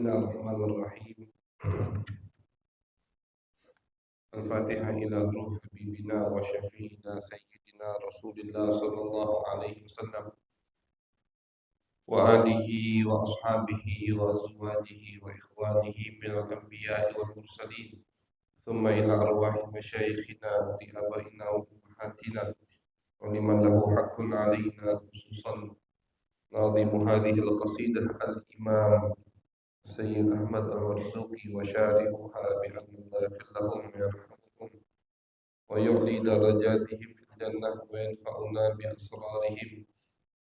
Bismillahirrahmanirrahim. Al-Fatihah ila ruh habibina wa syafi'ina sayyidina Rasulillah sallallahu alaihi wasallam wa alihi wa ashabihi wa azwajihi wa ikhwanihi minal anbiya'i wal mursalin thumma ila arwahi masyayikhina wa li abaina wa ummahatina wa liman lahu haqqun alaina khususan nadhimu hadhihi al-qasidah al-imam Sayyid Ahmad Al-Marzuki wa syarihuha bi anna Allah yaghfir lahum wa yarhamhum wa yu'li darajatihim fil jannah wa yanfa'una bi asrarihim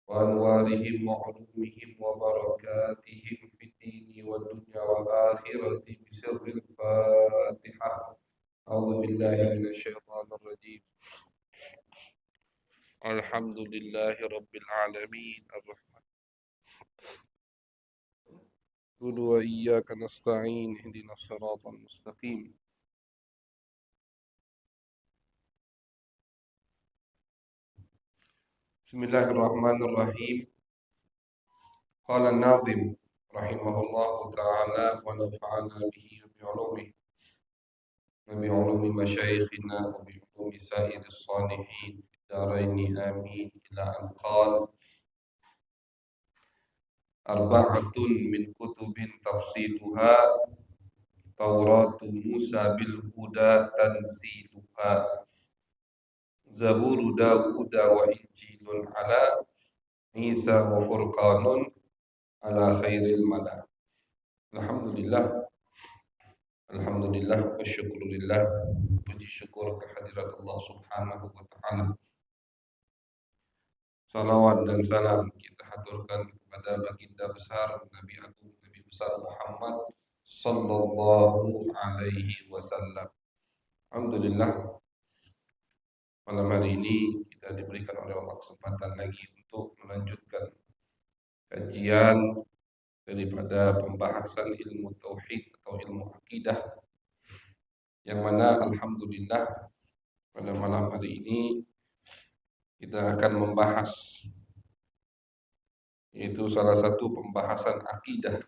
wa anwarihim wa ulumihim wa barakatihim fid dini wad dunya wal akhirati bi sirril Fatihah. A'udzu billahi minasy syaithanir rajim. Alhamdulillahi rabbil alamin arrahman wa iyyaka nasta'in ihdinas siratal mustaqim. Bismillahirrahmanirrahim. Qala an-nazim rahimahullahu ta'ala wa nafa'ana bihi wa bi ulumi masyayikhina wa bi ulumi sa'iris salihin daraini amin ila an qala arba'atun min kutubin tafsiluha Tauratu Musa bil huda tanziluha Zaburu Dawuda wa Injilun ala Isa wa Furqanun ala khairil mala. Alhamdulillah wa syukurillah. Puji syukur kehadirat Allah subhanahu wa ta'ala. Salawat dan salam kita haturkan kepada baginda besar Nabi Agung Nabi besar Muhammad sallallahu alaihi wasallam. Alhamdulillah, malam hari ini kita diberikan oleh Allah kesempatan lagi untuk melanjutkan kajian daripada pembahasan ilmu tauhid atau ilmu akidah, yang mana alhamdulillah pada malam hari ini kita akan membahas, yaitu salah satu pembahasan akidah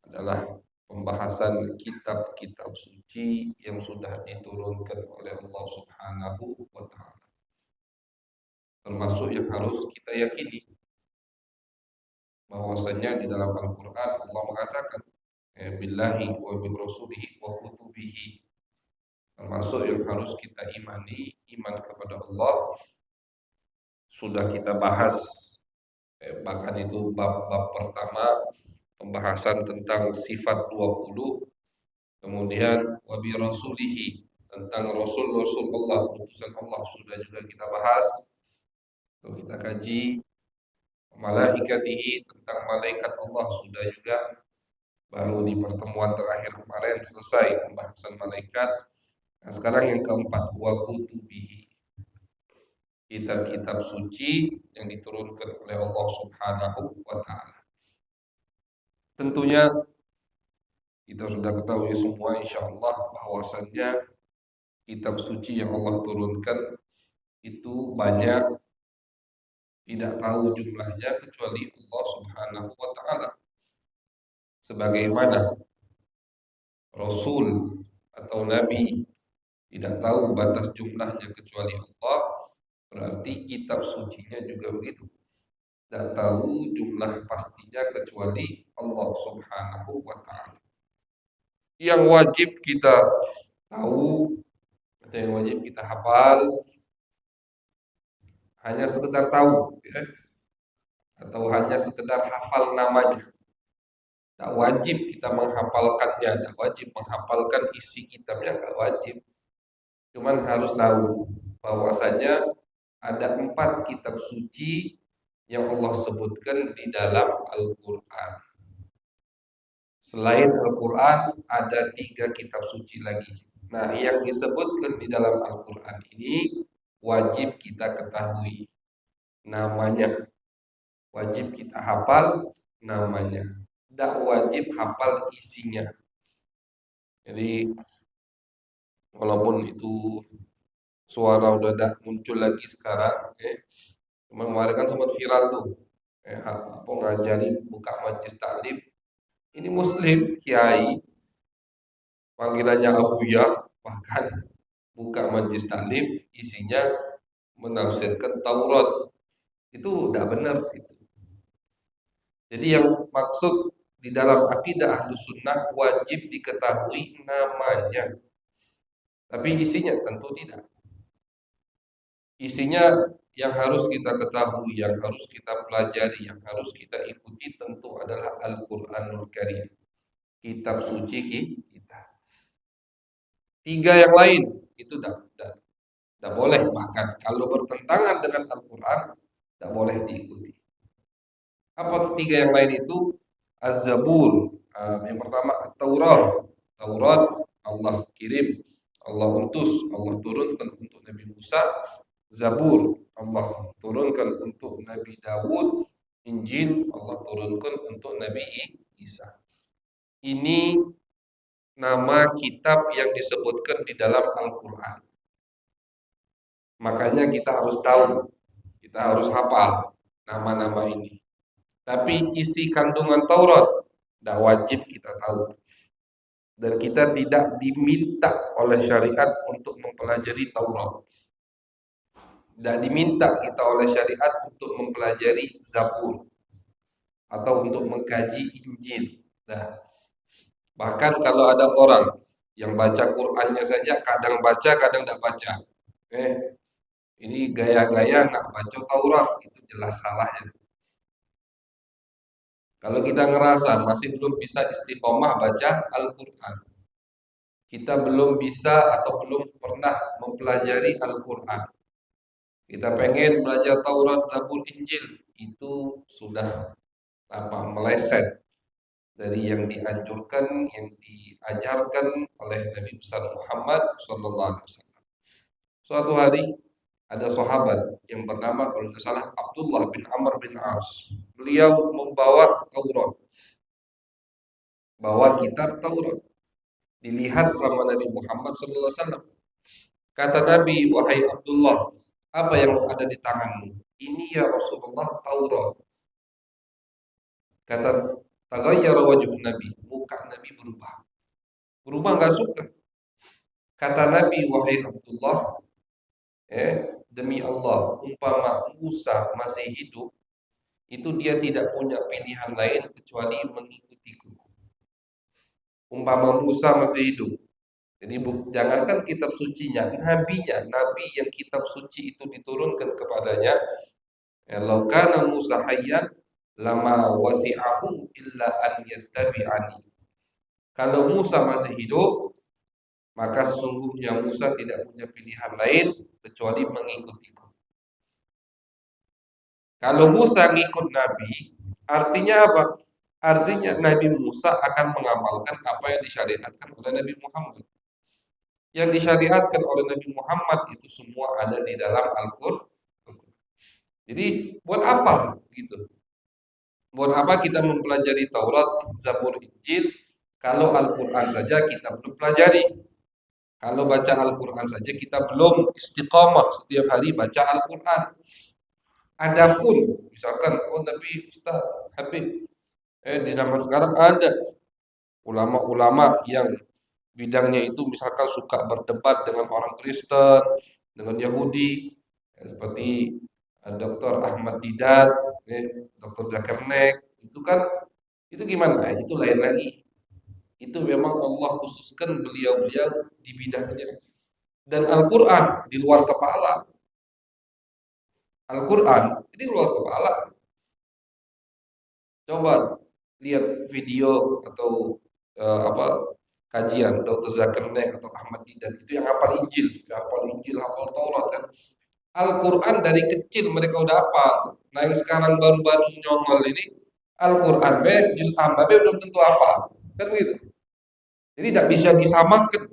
adalah pembahasan kitab-kitab suci yang sudah diturunkan oleh Allah Subhanahu wa ta'ala, termasuk yang harus kita yakini bahwasanya di dalam Al-Quran Allah mengatakan billahi wa bi rasulihi wa kutubihi, termasuk yang harus kita imani, iman kepada Allah. Sudah kita bahas, bahkan itu bab pertama pembahasan tentang sifat 20, kemudian wa bi rasulihi tentang rasul-rasul Allah, utusan Allah sudah juga kita bahas atau kita kaji. Malaikatihi tentang malaikat Allah sudah juga, baru di pertemuan terakhir kemarin selesai pembahasan malaikat. Nah, sekarang yang keempat, wa kutubihi, kitab-kitab suci yang diturunkan oleh Allah Subhanahu wa ta'ala. Tentunya kita sudah ketahui semua insyaallah bahwasannya kitab suci yang Allah turunkan itu banyak, tidak tahu jumlahnya kecuali Allah Subhanahu wa ta'ala. Sebagaimana Rasul atau Nabi tidak tahu batas jumlahnya kecuali Allah, berarti kitab sucinya juga begitu. Tidak tahu jumlah pastinya kecuali Allah Subhanahu wa ta'ala. Yang wajib kita tahu atau yang wajib kita hafal hanya sekedar tahu, ya, atau hanya sekedar hafal namanya. Tak wajib kita menghafalkannya, tak wajib menghafalkan isi kitabnya, tak wajib. Cuman harus tahu bahwasanya ada 4 kitab suci yang Allah sebutkan di dalam Al-Quran. Selain Al-Quran ada 3 kitab suci lagi. Nah, yang disebutkan di dalam Al-Quran ini wajib kita ketahui namanya, wajib kita hafal namanya, tidak wajib hafal isinya. Jadi walaupun itu suara udah tidak muncul lagi sekarang, kemarin kan sempat viral tuh, apa ngajari buka majlis taklim Ini muslim, kiai, panggilannya Abuya, bahkan buka majlis taklim, isinya menafsirkan Taurat. Itu udah benar itu. Jadi yang maksud di dalam akidah Ahlus Sunnah wajib diketahui namanya, tapi isinya tentu tidak. Isinya yang harus kita ketahui, yang harus kita pelajari, yang harus kita ikuti tentu adalah Al-Qur'anul Karim, kitab suci kita. Tiga yang lain itu tidak boleh, bahkan kalau bertentangan dengan Al-Quran tidak boleh diikuti. Apa tiga yang lain itu? Az-Zabur, yang pertama Taurat. Taurat Allah kirim, Allah utus, Allah turunkan untuk Nabi Musa. Zabur Allah turunkan untuk Nabi Dawud. Injil Allah turunkan untuk Nabi Isa. Ini nama kitab yang disebutkan di dalam Al-Quran. Makanya kita harus tahu, kita harus hafal nama-nama ini. Tapi isi kandungan Taurat tidak wajib kita tahu. Dan kita tidak diminta oleh syariat untuk mempelajari Taurat. Tidak diminta kita oleh syariat untuk mempelajari Zabur atau untuk mengkaji Injil. Nah, bahkan kalau ada orang yang baca Qur'annya saja, kadang baca, kadang tidak baca. Ini gaya-gaya nak baca Taurat, itu jelas salahnya. Kalau kita ngerasa masih belum bisa istiqomah baca Al-Quran, kita belum bisa atau belum pernah mempelajari Al-Quran, kita pengen belajar Taurat, Zabur, Injil, itu sudah meleset dari yang dianjurkan, yang diajarkan oleh Nabi besar Muhammad SAW. Suatu hari ada sahabat yang bernama, kalau tidak salah, Abdullah bin Amr bin As. Beliau membawa Taurat, bawa kitab Taurat, dilihat sama Nabi Muhammad SAW. Kata Nabi, wahai Abdullah, apa yang ada di tanganmu? Ini ya Rasulullah, Taurat. Kata, tagayyara wajh Nabi, muka Nabi berubah. Berubah nggak suka. Kata Nabi, wahai Abdullah, demi Allah, umpama Musa masih hidup, itu dia tidak punya pilihan lain kecuali mengikutiku. Umpama Musa masih hidup. Jadi jangankan kitab sucinya, nabinya, nabi yang kitab suci itu diturunkan kepadanya. Law kana Musa hayyan lama wasi'ahu illa an yattabi'ani. Kalau Musa masih hidup, maka sesungguhnya Musa tidak punya pilihan lain kecuali mengikutiku. Kalau Musa ngikut Nabi, artinya apa? Artinya Nabi Musa akan mengamalkan apa yang disyariatkan oleh Nabi Muhammad. Yang disyariatkan oleh Nabi Muhammad itu semua ada di dalam Al-Qur'an. Jadi buat apa gitu? Buat apa kita mempelajari Taurat, Zabur, Injil kalau Al-Qur'an saja kita belum pelajari? Kalau baca Al-Qur'an saja kita belum istiqamah setiap hari baca Al-Qur'an. Adapun misalkan, tapi Ustaz Habib, di zaman sekarang ada ulama-ulama yang bidangnya itu misalkan suka berdebat dengan orang Kristen, dengan Yahudi, seperti Dr. Ahmad Didat, Dr. Zakir Naik, itu kan, itu gimana? Itu lain lagi. Itu memang Allah khususkan beliau-beliau di bidangnya. Dan Al-Quran di luar kepala. Al-Quran ini luar kepala. Coba lihat video atau kajian Dr. Zakir Naik atau Ahmad Didat, itu yang hafal Injil, hafal Taurat kan. Al-Quran dari kecil mereka udah hafal. Nah yang sekarang baru-baru nyongol ini Al-Quran juz amma belum tentu hafal, kan begitu. Jadi tidak bisa disamakan.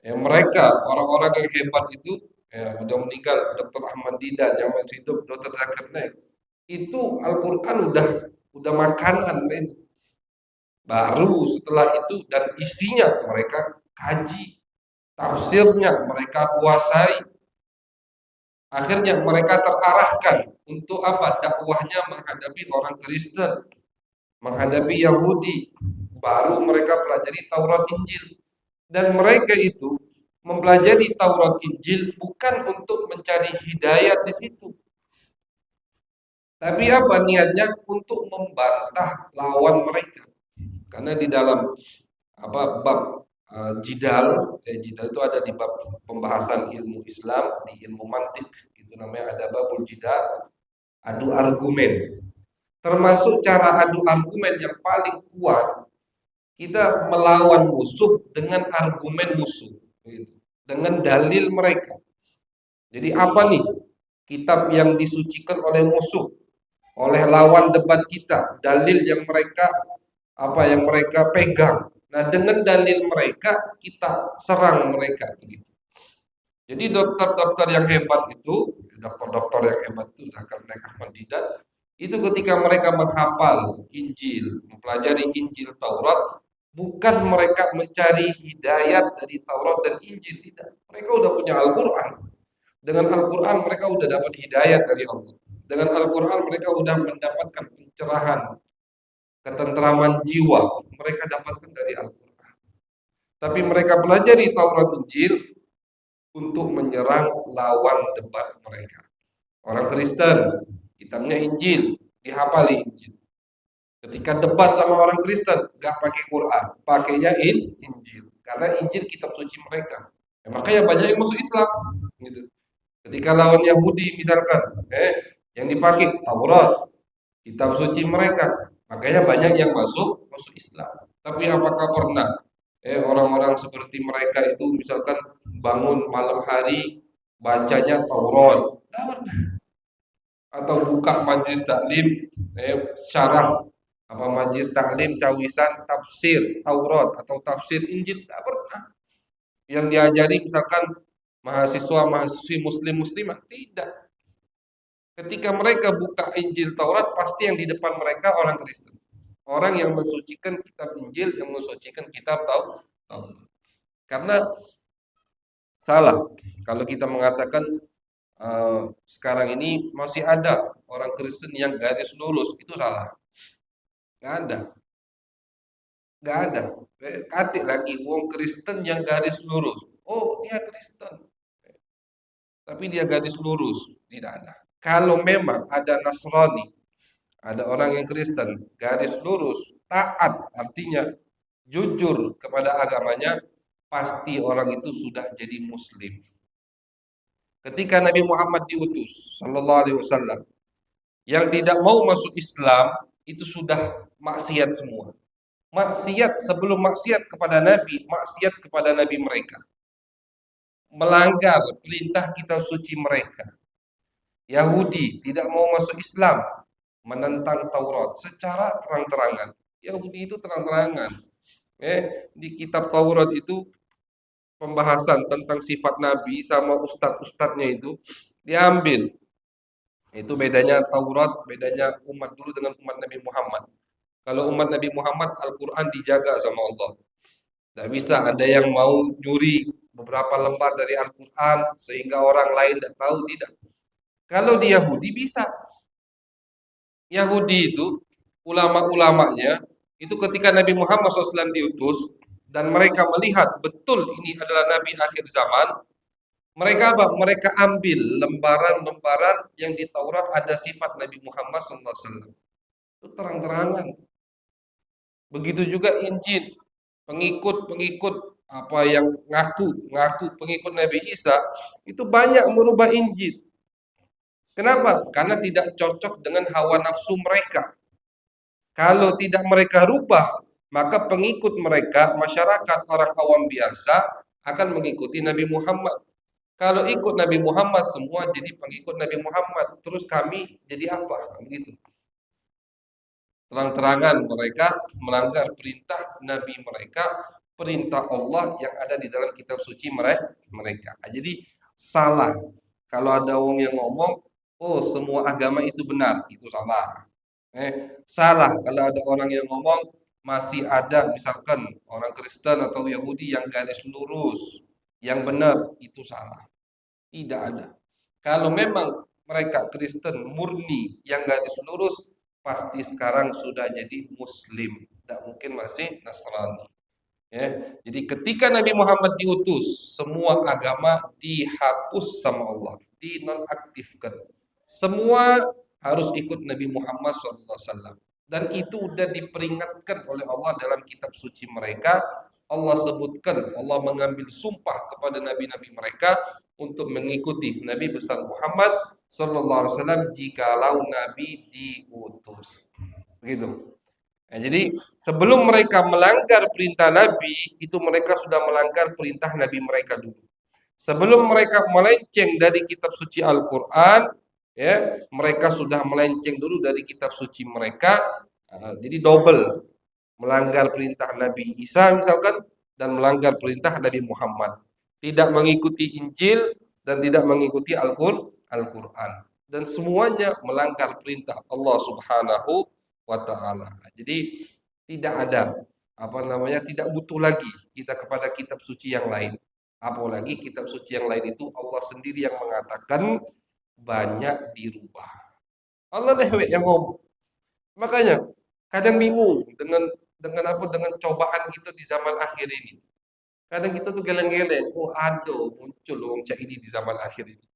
Mereka orang-orang yang hebat itu, udah meninggal, Dr. Ahmad Didat, yang masih hidup Dr. Zakir Naik, itu Al-Quran udah makanan itu. Baru setelah itu dan isinya mereka kaji, tafsirnya mereka kuasai. Akhirnya mereka terarahkan untuk apa? Dakwahnya menghadapi orang Kristen, menghadapi Yahudi, baru mereka pelajari Taurat Injil. Dan mereka itu mempelajari Taurat Injil bukan untuk mencari hidayat di situ, tapi apa niatnya? Untuk membantah lawan mereka. Karena di dalam bab jidal itu ada di bab pembahasan ilmu Islam, di ilmu mantik itu namanya ada babul jidal, adu argumen. Termasuk cara adu argumen yang paling kuat, kita melawan musuh dengan argumen musuh, gitu. Dengan dalil mereka. Jadi apa nih kitab yang disucikan oleh musuh, oleh lawan debat kita, dalil yang mereka pegang. Nah, dengan dalil mereka kita serang mereka, begitu. Jadi dokter-dokter yang hebat itu, dokter-dokter yang hebat itu Zakir Naik Ahmad Didat, itu ketika mereka menghafal Injil, mempelajari Injil Taurat, bukan mereka mencari hidayat dari Taurat dan Injil, tidak. Mereka udah punya Al-Quran. Dengan Al-Quran mereka udah dapat hidayat dari Allah. Dengan Al-Quran mereka udah mendapatkan pencerahan, ketentraman jiwa. Mereka dapatkan dari Al-Quran. Tapi mereka pelajari Taurat Injil untuk menyerang lawan debat mereka. Orang Kristen, kitabnya Injil, dihafali Injil. Ketika debat sama orang Kristen, gak pakai Quran, pakainya Injil. Karena Injil kitab suci mereka. Ya, makanya banyak yang masuk Islam. Gitu. Ketika lawan Yahudi misalkan, yang dipakai Taurat, kitab suci mereka, makanya banyak yang masuk Islam. Tapi apakah pernah orang-orang seperti mereka itu misalkan bangun malam hari bacanya Taurat, atau buka majelis taklim syarah majelis taklim cawisan tafsir Taurat atau tafsir Injil, tidak pernah. Yang diajari misalkan mahasiswi muslimah, tidak. Ketika mereka buka Injil Taurat, pasti yang di depan mereka orang Kristen, orang yang mensucikan kitab Injil, yang mensucikan kitab Taurat. Karena salah kalau kita mengatakan sekarang ini masih ada orang Kristen yang garis lurus, itu salah. Nggak ada. Nggak ada. Katik lagi, wong Kristen yang garis lurus. Oh, dia Kristen. Tapi dia garis lurus. Tidak ada. Kalau memang ada Nasrani, ada orang yang Kristen, garis lurus, taat, artinya jujur kepada agamanya, pasti orang itu sudah jadi Muslim. Ketika Nabi Muhammad diutus, Sallallahu Alaihi Wasallam, yang tidak mau masuk Islam itu sudah maksiat semua. Maksiat sebelum maksiat kepada Nabi, maksiat kepada Nabi mereka. Melanggar perintah kitab suci mereka. Yahudi tidak mau masuk Islam, menentang Taurat secara terang-terangan. Yahudi itu terang-terangan. Di kitab Taurat itu pembahasan tentang sifat Nabi sama ustadz-ustadznya itu diambil. Itu bedanya Taurat, bedanya umat dulu dengan umat Nabi Muhammad. Kalau umat Nabi Muhammad, Al-Quran dijaga sama Allah. Tidak bisa ada yang mau nyuri beberapa lembar dari Al-Quran sehingga orang lain tidak tahu, tidak. Kalau di Yahudi bisa. Yahudi itu, ulama-ulamanya, itu ketika Nabi Muhammad SAW diutus, dan mereka melihat betul ini adalah Nabi akhir zaman, mereka apa? Mereka ambil lembaran-lembaran yang di Taurat ada sifat Nabi Muhammad SAW. Itu terang-terangan. Begitu juga Injil, pengikut-pengikut yang ngaku pengikut Nabi Isa itu banyak merubah Injil. Kenapa? Karena tidak cocok dengan hawa nafsu mereka. Kalau tidak mereka rubah, maka pengikut mereka, masyarakat orang awam biasa akan mengikuti Nabi Muhammad. Kalau ikut Nabi Muhammad semua jadi pengikut Nabi Muhammad, terus kami jadi apa? Begitu. Terang-terangan mereka melanggar perintah Nabi mereka, perintah Allah yang ada di dalam kitab suci mereka. Jadi salah kalau ada orang yang ngomong, oh semua agama itu benar, itu salah. Salah kalau ada orang yang ngomong masih ada misalkan orang Kristen atau Yahudi yang garis lurus, yang benar, itu salah. Tidak ada. Kalau memang mereka Kristen murni yang garis lurus, pasti sekarang sudah jadi Muslim, tidak mungkin masih Nasrani. Ya, jadi ketika Nabi Muhammad diutus, semua agama dihapus sama Allah, dinonaktifkan. Semua harus ikut Nabi Muhammad SAW. Dan itu sudah diperingatkan oleh Allah dalam kitab suci mereka. Allah sebutkan, Allah mengambil sumpah kepada nabi-nabi mereka untuk mengikuti Nabi besar Muhammad SAW jikalau Nabi diutus. Begitu. Nah, jadi sebelum mereka melanggar perintah Nabi, itu mereka sudah melanggar perintah Nabi mereka dulu. Sebelum mereka melenceng dari kitab suci Al-Quran, ya, mereka sudah melenceng dulu dari kitab suci mereka. Jadi double, melanggar perintah Nabi Isa misalkan, dan melanggar perintah Nabi Muhammad. Tidak mengikuti Injil dan tidak mengikuti Al-Quran. Dan semuanya melanggar perintah Allah Subhanahu wa taala. Jadi tidak ada tidak butuh lagi kita kepada kitab suci yang lain. Apalagi kitab suci yang lain itu Allah sendiri yang mengatakan banyak dirubah. Allah deh yang ngomong. Makanya kadang bingung dengan cobaan kita di zaman akhir ini. Kadang kita tuh geleng-geleng, oh aduh muncul orang cak ini di zaman akhir ini.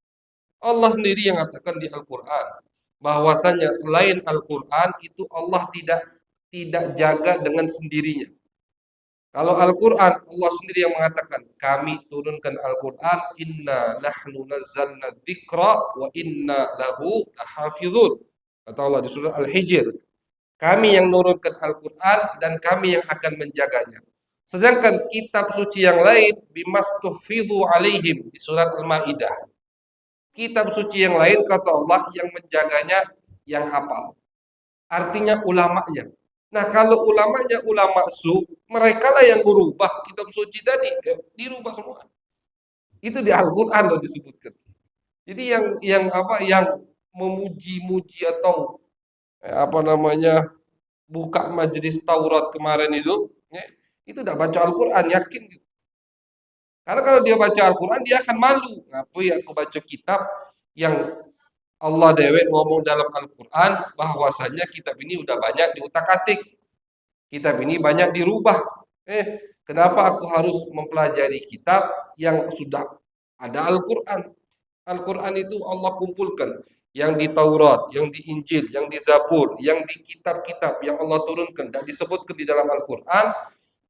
Allah sendiri yang mengatakan di Al-Quran bahwasanya selain Al-Quran itu Allah tidak jaga dengan sendirinya. Kalau Al-Quran Allah sendiri yang mengatakan kami turunkan Al-Quran inna nahnu nazzalna dzikra wa inna lahu lahafizun. Kata Allah di surah Al-Hijr, kami yang menurunkan Al-Quran dan kami yang akan menjaganya. Sedangkan kitab suci yang lain bimastuhfizu alaihim di surat Al-Maidah. Kitab suci yang lain kata Allah yang menjaganya yang hafal. Artinya ulamanya. Nah kalau ulamanya ulama su, mereka lah yang merubah kitab suci tadi, dirubah semua. Itu di Al-Quran loh disebutkan. Jadi yang memuji-muji atau buka majelis Taurat kemarin itu, ya, itu udah baca Al-Quran yakin. Karena kalau dia baca Al-Quran dia akan malu. Ngapain aku baca kitab yang Allah dewek ngomong dalam Al-Quran bahwasanya kitab ini udah banyak diutak-atik. Kitab ini banyak dirubah. Kenapa aku harus mempelajari kitab yang sudah ada Al-Quran? Al-Quran itu Allah kumpulkan. Yang di Taurat, yang di Injil, yang di Zabur, yang di kitab-kitab yang Allah turunkan dan disebutkan di dalam Al-Quran,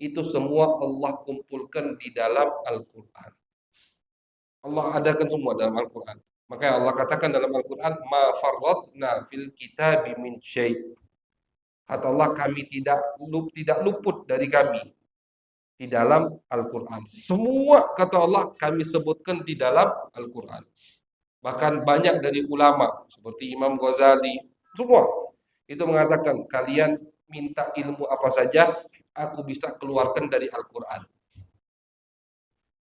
itu semua Allah kumpulkan di dalam Al-Quran. Allah adakan semua dalam Al-Quran. Makanya Allah katakan dalam Al-Quran, ma farratna fil kitabi min syai'. Kata Allah, kami tidak luput dari kami di dalam Al-Quran. Semua kata Allah kami sebutkan di dalam Al-Quran. Bahkan banyak dari ulama seperti Imam Ghazali, semua itu mengatakan kalian minta ilmu apa saja, aku bisa keluarkan dari Al-Quran.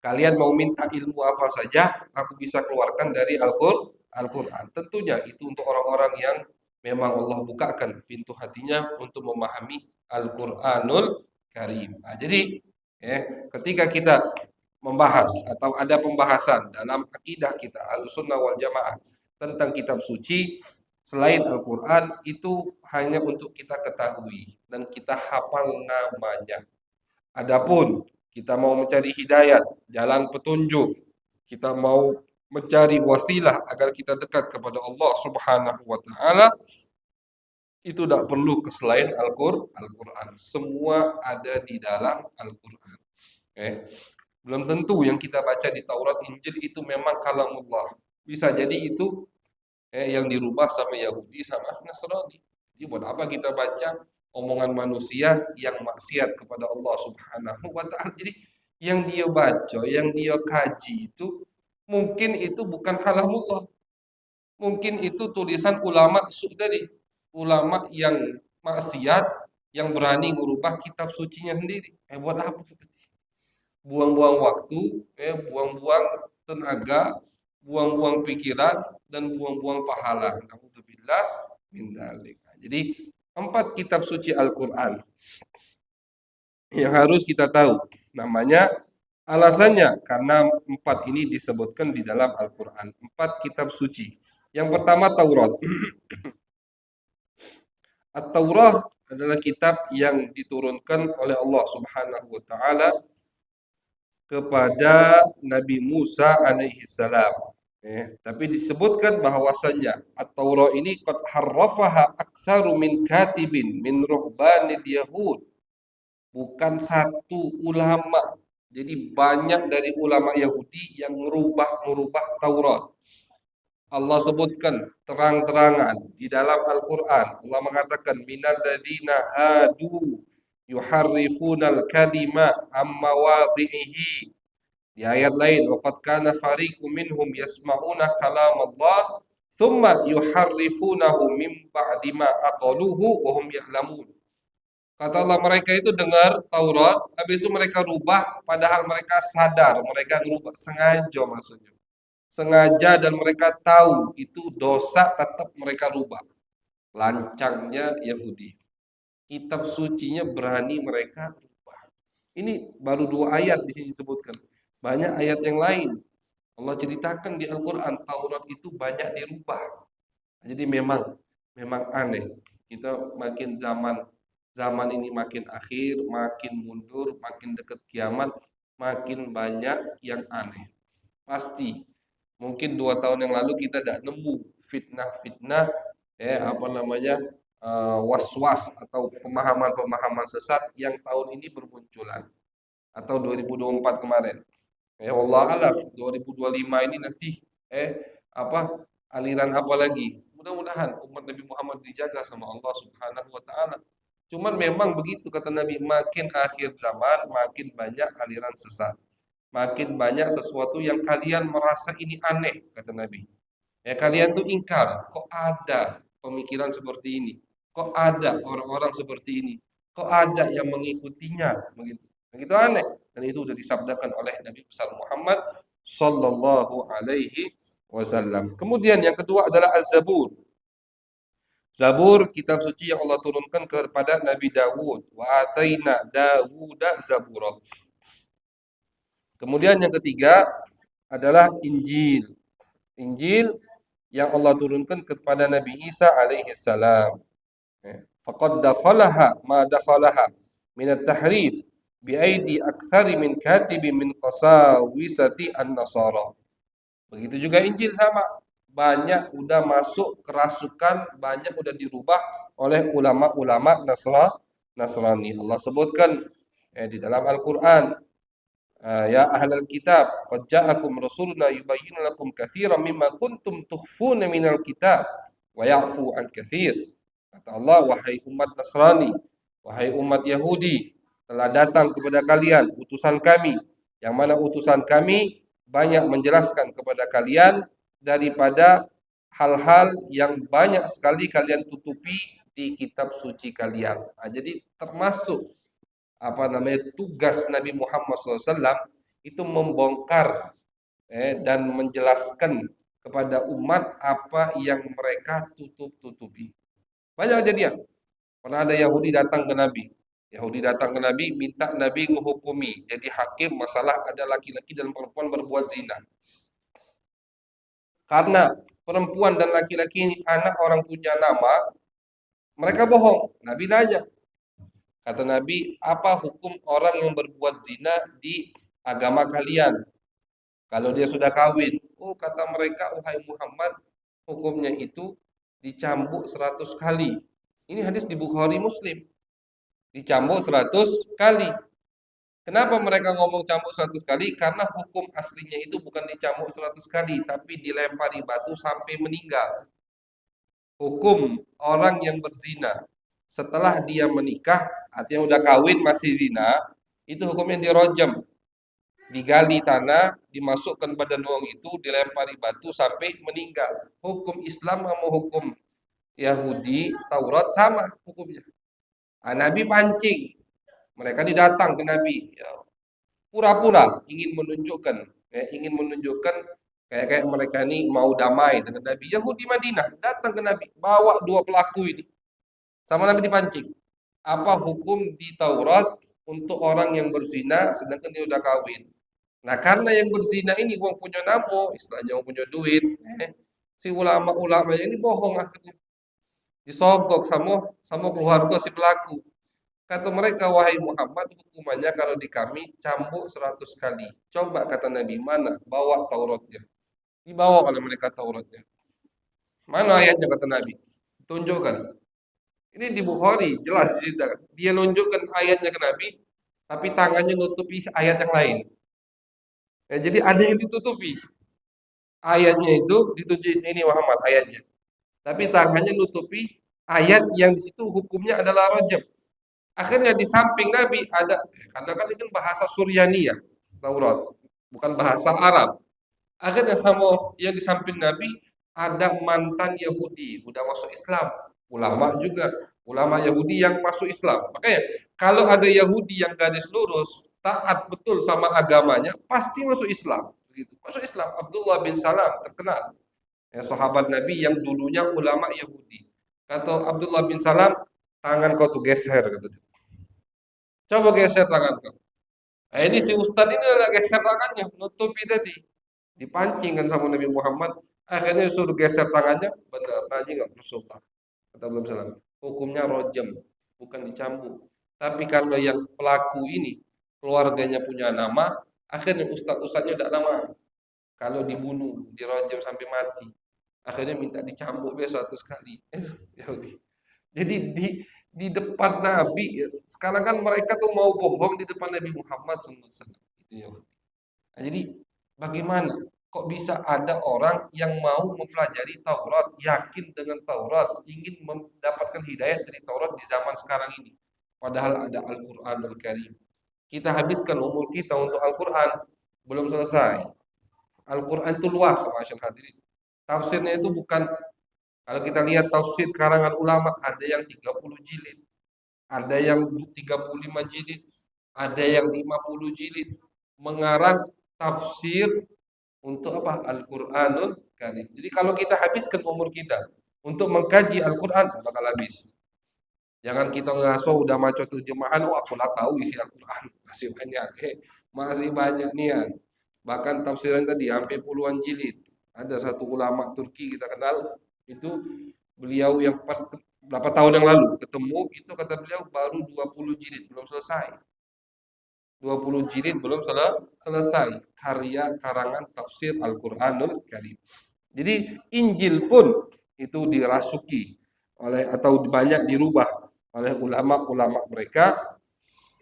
Kalian mau minta ilmu apa saja, aku bisa keluarkan dari Al-Quran. Tentunya itu untuk orang-orang yang memang Allah bukakan pintu hatinya untuk memahami Al-Quranul Karim. Nah, jadi ketika kita membahas atau ada pembahasan dalam akidah kita Ahlussunnah wal Jamaah tentang kitab suci selain Al-Quran itu hanya untuk kita ketahui dan kita hafal namanya. Adapun kita mau mencari hidayat, jalan petunjuk, kita mau mencari wasilah agar kita dekat kepada Allah Subhanahu wa taala, itu tidak perlu ke selain Al-Quran. Semua ada di dalam Al-Quran. Belum tentu yang kita baca di Taurat Injil itu memang kalamullah. Bisa jadi itu yang dirubah sama Yahudi sama Nasrani. Jadi buat apa kita baca omongan manusia yang maksiat kepada Allah Subhanahu wa taala. Jadi yang dia baca, yang dia kaji itu mungkin itu bukan kalamullah. Mungkin itu tulisan ulama tadi, ulama yang maksiat yang berani merubah kitab sucinya sendiri. Buat apa? Buang-buang waktu, buang-buang tenaga, buang-buang pikiran dan buang-buang pahala. Alhamdulillah min dzalik. Jadi 4 kitab suci Al-Quran yang harus kita tahu namanya, alasannya karena 4 ini disebutkan di dalam Al-Quran. 4 kitab suci. Yang pertama Taurat. At-Taurah adalah kitab yang diturunkan oleh Allah Subhanahu wa taala kepada Nabi Musa alaihi salam. Tapi disebutkan bahwasannya At-Taurah ini qad harrafaha aktsaru min katibin min ruhbanil yahud. Bukan satu ulama. Jadi banyak dari ulama Yahudi yang merubah Taurat. Allah sebutkan terang-terangan di dalam Al-Quran. Allah mengatakan minal ladzina hadu yuharrifunal kalima amma wadhihi. Di ayat lain, waqad kana fariqum minhum yasma'una kalam Allah thumma yuharrifunahu min ba'di ma aqaluhu wa hum ya'lamun. Kata Allah, mereka itu dengar Taurat, habis itu mereka rubah padahal mereka sadar, mereka rubah sengaja maksudnya. Sengaja dan mereka tahu itu dosa tetap mereka rubah. Lancangnya Yahudi. Kitab sucinya berani mereka rubah. Ini baru 2 ayat di sini disebutkan. Banyak ayat yang lain. Allah ceritakan di Al-Quran Taurat itu banyak dirubah. Jadi memang aneh. Kita makin zaman ini makin akhir, makin mundur, makin dekat kiamat, makin banyak yang aneh. Pasti. Mungkin 2 tahun yang lalu kita tidak nemu fitnah-fitnah, was-was atau pemahaman-pemahaman sesat yang tahun ini bermunculan atau 2024 kemarin. Ya Allah alam 2025 ini nanti aliran apa lagi? Mudah-mudahan umat Nabi Muhammad dijaga sama Allah Subhanahu wa taala. Cuman memang begitu kata Nabi, makin akhir zaman makin banyak aliran sesat. Makin banyak sesuatu yang kalian merasa ini aneh kata Nabi. Ya kalian tuh ingkar, kok ada pemikiran seperti ini? Kok ada orang-orang seperti ini? Kok ada yang mengikutinya begitu? Begitu aneh. Dan itu sudah disabdakan oleh Nabi besar Muhammad sallallahu alaihi wasallam. Kemudian yang kedua adalah Az-Zabur. Zabur kitab suci yang Allah turunkan kepada Nabi Dawud. Wa ataina Dawuda Zabura. Kemudian yang ketiga adalah Injil. Injil yang Allah turunkan kepada Nabi Isa alaihi salam. Faqad dakhalaha ma dakhalaha min at-tahrif bi aidi aktsari min katibin min qasawisati an-nasara. Begitu juga Injil sama. Banyak udah masuk kerasukan, banyak udah dirubah oleh ulama-ulama Nasrani. Allah sebutkan di dalam Al-Qur'an, ya ahlal kitab qad ja'akum rasuluna yubayyinu lakum katsiran mimma kuntum tukhfuna minal kitab wa ya'fu an katsir. Kata Allah, wahai umat Nasrani, wahai umat Yahudi, telah datang kepada kalian utusan kami, yang mana utusan kami banyak menjelaskan kepada kalian daripada hal-hal yang banyak sekali kalian tutupi di kitab suci kalian. Jadi termasuk tugas Nabi Muhammad SAW itu membongkar dan menjelaskan kepada umat apa yang mereka tutup-tutupi. Banyak kejadian. Pernah ada Yahudi datang ke Nabi. Yahudi datang ke Nabi, minta Nabi menghukumi. Jadi hakim masalah ada laki-laki dan perempuan berbuat zina. Karena perempuan dan laki-laki ini anak orang punya nama, mereka bohong. Nabi nanya. Kata Nabi, apa hukum orang yang berbuat zina di agama kalian? Kalau dia sudah kawin. Oh, kata mereka, wahai Muhammad, hukumnya itu dicambuk 100 kali. Ini hadis di Bukhari Muslim. Dicambuk 100 kali. Kenapa mereka ngomong cambuk 100 kali? Karena hukum aslinya itu bukan dicambuk 100 kali, tapi dilempari batu sampai meninggal. Hukum orang yang berzina setelah dia menikah, artinya udah kawin masih zina, itu hukumnya dirojam. Digali tanah, dimasukkan badan uang itu, dilempari batu sampai meninggal. Hukum Islam sama hukum Yahudi, Taurat sama hukumnya. Nabi pancing. Mereka didatang ke Nabi. Pura-pura ingin menunjukkan kayak mereka ini mau damai dengan Nabi. Yahudi Madinah datang ke Nabi, bawa 2 pelaku ini. Sama Nabi dipancing. Apa hukum di Taurat untuk orang yang berzina sedangkan dia udah kawin? Nah, karena yang berzina ini uang punya namo, istilahnya uang punya duit, si ulama-ulama ini bohong akhirnya. disogok sama keluarga si pelaku. Kata mereka, wahai Muhammad, hukumannya kalau di kami cambuk 100 kali. Coba kata Nabi, mana? Bawa Tauratnya. Dibawa oleh mereka Tauratnya. Mana ayatnya kata Nabi? Tunjukkan. Ini di Bukhari, jelas diceritakan. Dia nunjukkan ayatnya ke Nabi, tapi tangannya nutupi ayat yang lain. Ya, jadi ada yang ditutupi. Ayatnya itu ditunjuk ini Muhammad ayatnya. Tapi tangannya nutupi ayat yang di situ hukumnya adalah rajam. Akhirnya di samping Nabi ada, karena kan itu bahasa Suryani ya, Taurat, bukan bahasa Arab. Akhirnya sama yang di samping Nabi ada mantan Yahudi, udah masuk Islam. Ulama juga, ulama Yahudi yang masuk Islam. Makanya kalau ada Yahudi yang garis lurus, taat betul sama agamanya, pasti masuk Islam. Begitu. Masuk Islam. Abdullah bin Salam terkenal, ya, sahabat Nabi yang dulunya ulama Yahudi. Kata Abdullah bin Salam, tangan kau tuh geser, kata dia. Coba geser tangan kau. Ini si Ustadz ini adalah geser tangannya, nutupi tadi. Dipancing kan sama Nabi Muhammad. Akhirnya suruh geser tangannya, benar, Naji nggak Rasulullah. Kata belum salam. Hukumnya rojam, bukan dicambuk. Tapi kalau yang pelaku ini, keluarganya punya nama, akhirnya ustadz-ustadznya tidak lama. Kalau dibunuh, dirojam sampai mati. Akhirnya minta dicambuk besok 100 kali. Yahudi. Jadi di depan Nabi, sekarang kan mereka tuh mau bohong di depan Nabi Muhammad SAW. Itu ya. Nah, jadi bagaimana kok bisa ada orang yang mau mempelajari Taurat, yakin dengan Taurat, ingin mendapatkan hidayah dari Taurat di zaman sekarang ini. Padahal ada Al-Quranul Karim. Kita habiskan umur kita untuk Al-Quran, belum selesai. Al-Quran itu luas, masyaallah hadirin. Tafsirnya itu bukan, kalau kita lihat tafsir karangan ulama, ada yang 30 jilid, ada yang 35 jilid, ada yang 50 jilid, mengarang tafsir untuk apa? Al-Quranul Karim. Jadi kalau kita habiskan umur kita untuk mengkaji Al-Quran, tak bakal habis. Jangan kita ngaso udah maco terjemahan, oh aku lah tahu isi Al-Quran. Masih banyak, masih banyak nian. Bahkan tafsiran tadi hampir puluhan jilid. Ada satu ulama Turki kita kenal, itu beliau yang berapa tahun yang lalu ketemu, itu kata beliau baru 20 jilid, belum selesai. 20 jilid belum selesai karya karangan tafsir Al-Qur'anul Karim. Jadi Injil pun itu dirasuki oleh atau banyak dirubah oleh ulama-ulama mereka.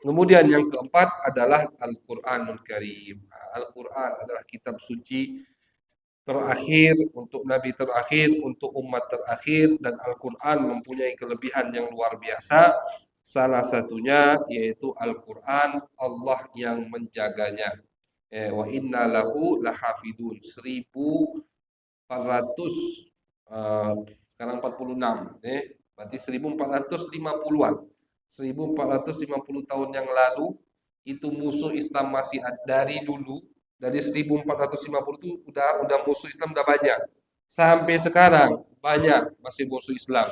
Kemudian yang keempat adalah Al-Qur'anul Karim. Al-Qur'an adalah kitab suci terakhir untuk nabi terakhir, untuk umat terakhir, dan Al-Qur'an mempunyai kelebihan yang luar biasa. Salah satunya yaitu Al-Quran, Allah yang menjaganya. Wa inna lahu lahafidun. 1400, sekarang 46. Berarti 1450-an. 1450 tahun yang lalu, itu musuh Islam masih ada dari dulu. Dari 1450 itu udah musuh Islam udah banyak. Sampai sekarang banyak masih musuh Islam,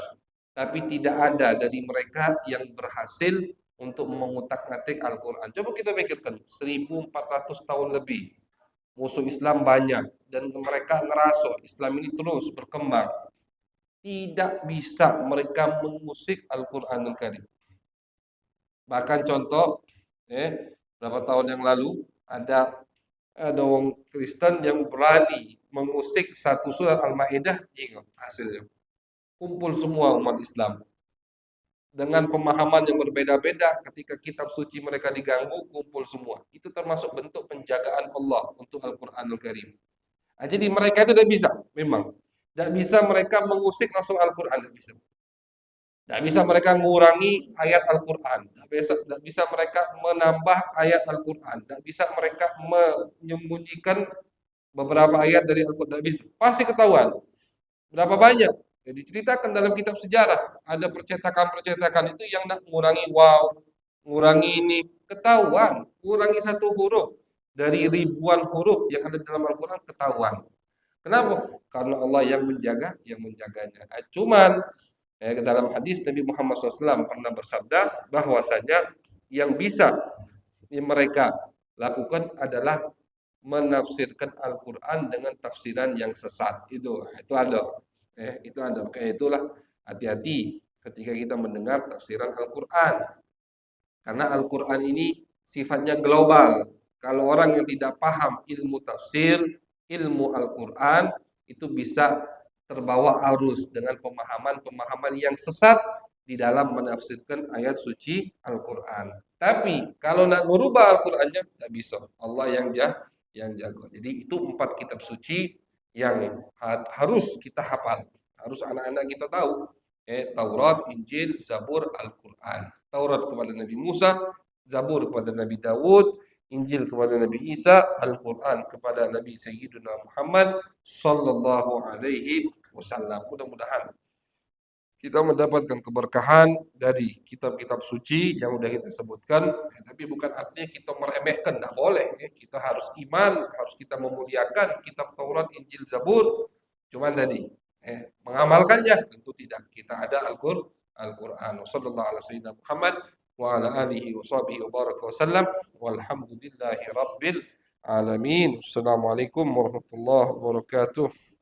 tapi tidak ada dari mereka yang berhasil untuk mengutak-ngatik Al-Quran. Coba kita pikirkan, 1400 tahun lebih, musuh Islam banyak, dan mereka ngerasa Islam ini terus berkembang. Tidak bisa mereka mengusik Al-Quranul Karim. Bahkan contoh, berapa tahun yang lalu, ada orang Kristen yang berani mengusik satu surat Al-Maidah, hasilnya kumpul semua umat Islam dengan pemahaman yang berbeda-beda. Ketika kitab suci mereka diganggu, kumpul semua. Itu termasuk bentuk penjagaan Allah untuk Al-Quranul Karim. Nah, jadi mereka itu tidak bisa, memang tidak bisa mereka mengusik langsung Al-Quran, tidak bisa. Tidak bisa mereka mengurangi ayat Al-Quran, tidak bisa mereka menambah ayat Al-Quran, tidak bisa mereka menyembunyikan beberapa ayat dari Al-Quran, tidak bisa. Pasti ketahuan. Berapa banyak? Jadi diceritakan dalam kitab sejarah, ada percetakan-percetakan itu yang nak mengurangi waw, mengurangi ini, ketahuan, mengurangi satu huruf dari ribuan huruf yang ada dalam Al-Quran, ketahuan. Kenapa? Karena Allah yang menjaganya. Cuman dalam hadis Nabi Muhammad SAW pernah bersabda bahwasanya yang bisa mereka lakukan adalah menafsirkan Al-Quran dengan tafsiran yang sesat. Itu ada. Itu ada. Kayak itulah Hati-hati ketika kita mendengar tafsiran Al-Quran. Karena Al-Quran ini sifatnya global. Kalau orang yang tidak paham ilmu tafsir, ilmu Al-Quran, itu bisa terbawa arus dengan pemahaman-pemahaman yang sesat di dalam menafsirkan ayat suci Al-Quran. Tapi kalau nak merubah Al-Qurannya, tidak bisa. Allah yang jago. Jadi itu 4 kitab suci yang harus kita hafal. Harus anak-anak kita tahu. Taurat, Injil, Zabur, Al-Quran. Taurat kepada Nabi Musa, Zabur kepada Nabi Dawud, Injil kepada Nabi Isa, Al-Quran kepada Nabi Sayyidina Muhammad Sallallahu Alaihi Wasallam. Mudah-mudahan kita mendapatkan keberkahan dari kitab-kitab suci yang sudah kita sebutkan, tapi bukan artinya kita meremehkan, tidak boleh. Kita harus iman, harus kita memuliakan kitab Taurat, Injil, Zabur. Cuman tadi mengamalkannya tentu tidak. Kita ada Al-Quran. Sallallahu alaihi Muhammad wa ala alihi wa sahbihi wa baraka wasallam. Walhamdulillahi rabbil alamin. Assalamualaikum warahmatullahi wabarakatuh.